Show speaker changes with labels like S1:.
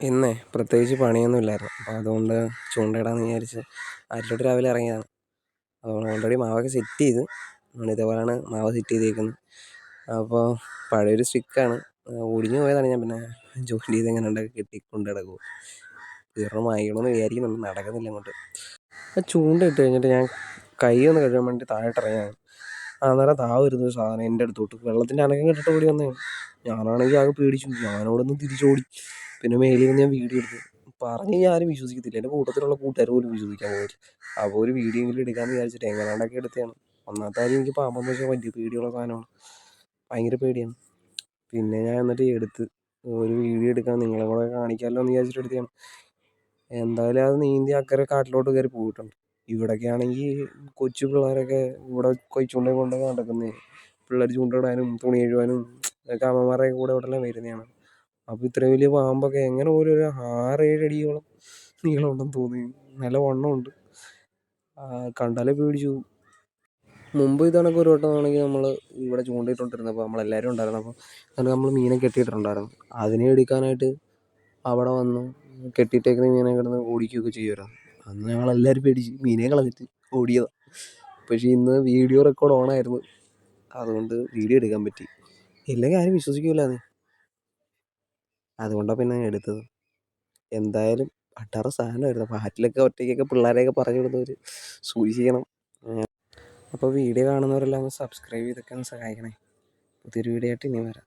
S1: ഇന്നേ പ്രത്യേകിച്ച് പണിയൊന്നും ഇല്ലായിരുന്നു. അപ്പോൾ അതുകൊണ്ട് ചൂണ്ടയിടാമെന്ന് വിചാരിച്ച് ആറ്റിലോട്ട് രാവിലെ ഇറങ്ങിയതാണ്. അപ്പോൾ ഓൾറെഡി മാവൊക്കെ സെറ്റ് ചെയ്ത് ഇതേപോലെയാണ് മാവ് സെറ്റ് ചെയ്തേക്കുന്നത്. അപ്പോൾ പഴയൊരു സ്റ്റിക്കാണ്, ഒടിഞ്ഞു പോയതാണ്. ഞാൻ പിന്നെ ജോലി ചെയ്ത് എങ്ങനെ ഉണ്ടാക്കി കെട്ടി കൊണ്ട് കിടക്കുമോ, തീർന്നു വാങ്ങിക്കണമെന്ന് വിചാരിക്കുന്നുണ്ട്, നടക്കുന്നില്ല അങ്ങോട്ട്. ആ ചൂണ്ട ഇട്ട് കഴിഞ്ഞിട്ട് ഞാൻ കൈ ഒന്ന് കഴുകാൻ വേണ്ടി താഴോട്ട് ഇറങ്ങിയാണ്. അന്നേരം വരുന്നൊരു സാധനം എൻ്റെ അടുത്തോട്ട് വെള്ളത്തിൻ്റെ അനക്കം കേട്ടിട്ട് ഓടി വന്നതാണ്. ഞാനാണെങ്കിൽ ആകെ പേടിച്ചു, ഞാനോടൊന്ന് തിരിച്ചോടി. പിന്നെ മേലിൽ നിന്ന് ഞാൻ വീഡിയോ എടുത്തു. പറഞ്ഞ് കഴിഞ്ഞാൽ ആരും വിശ്വസിക്കത്തില്ല, എൻ്റെ കൂട്ടത്തിലുള്ള കൂട്ടുകാർ പോലും വിശ്വസിക്കാൻ പോയില്ല. അപ്പോൾ ഒരു വീഡിയോ എങ്കിലും എടുക്കാമെന്ന് വിചാരിച്ചിട്ട് എങ്ങനെയാണ്ടൊക്കെ എടുത്തതാണ്. ഒന്നാമത്തെ കാര്യം, എനിക്ക് പാമ്പെന്ന് വെച്ചാൽ വലിയ പേടിയുള്ള സാധനമാണ്, ഭയങ്കര പേടിയാണ്. പിന്നെ ഞാൻ എന്നിട്ട് എടുത്ത് ഒരു വീഡിയോ എടുക്കാൻ നിങ്ങളെ കൂടെ കാണിക്കാമല്ലോ എന്ന് വിചാരിച്ചിട്ട് എടുത്തതാണ്. എന്തായാലും അത് നീന്തി അക്കരെ കാട്ടിലോട്ട് കയറി പോയിട്ടുണ്ട്. ഇവിടെയൊക്കെ ആണെങ്കിൽ കൊച്ചു പിള്ളേരൊക്കെ ഇവിടെ കൊച്ചുകൊണ്ടേ കൊണ്ട് നടക്കുന്നത്. പിള്ളേർ ചൂണ്ടയിടാനും തുണി കഴുകാനും ഒക്കെ അമ്മമാരുടെ കൂടെ ഇവിടെ എല്ലാം വരുന്നതാണ്. അപ്പോൾ ഇത്രയും വലിയ പാമ്പൊക്കെ എങ്ങനെ പോലും ഒരു 6-7 അടിയോളം നീളമുണ്ടെന്ന് തോന്നി, നല്ല വണ്ണമുണ്ട്. കണ്ടാലേ പേടിച്ചു പോകും. മുമ്പ് ഇതണക്ക് ഒരു വട്ടം ആണെങ്കിൽ നമ്മൾ ഇവിടെ ചൂണ്ടയിട്ടുകൊണ്ടിരുന്നപ്പോൾ നമ്മളെല്ലാവരും ഉണ്ടായിരുന്നു. അപ്പോൾ എന്നിട്ട് നമ്മൾ മീനെ കെട്ടിയിട്ടുണ്ടായിരുന്നു. അതിനെ എടുക്കാനായിട്ട് അവിടെ വന്ന് കെട്ടിയിട്ടേക്കുന്ന മീനെ കിടന്ന് ഓടിക്കുകയൊക്കെ ചെയ്യുമായിരുന്നു. അന്ന് ഞങ്ങളെല്ലാവരും പേടിച്ച് മീനെ കളഞ്ഞിട്ട് ഓടിയതാണ്. പക്ഷേ ഇന്ന് വീഡിയോ റെക്കോർഡ് ഓണായിരുന്നു, അതുകൊണ്ട് വീഡിയോ എടുക്കാൻ പറ്റി. ഇല്ലെങ്കിൽ ആരും വിശ്വസിക്കില്ലാന്നേ, അതുകൊണ്ടാണ് പിന്നെ എടുത്തത്. എന്തായാലും അട്ടാറ സാധനമായിരുന്നു. അപ്പോൾ ആറ്റിലൊക്കെ ഒറ്റയ്ക്കൊക്കെ പിള്ളേരെയൊക്കെ പറഞ്ഞു വിടുന്നവർ സൂക്ഷിക്കണം. അപ്പോൾ വീഡിയോ കാണുന്നവരെല്ലാം ഒന്ന് സബ്സ്ക്രൈബ് ചെയ്തൊക്കെ ഒന്ന് സഹായിക്കണേ. പുതിയൊരു വീഡിയോ ആയിട്ട് ഇനി വരാം.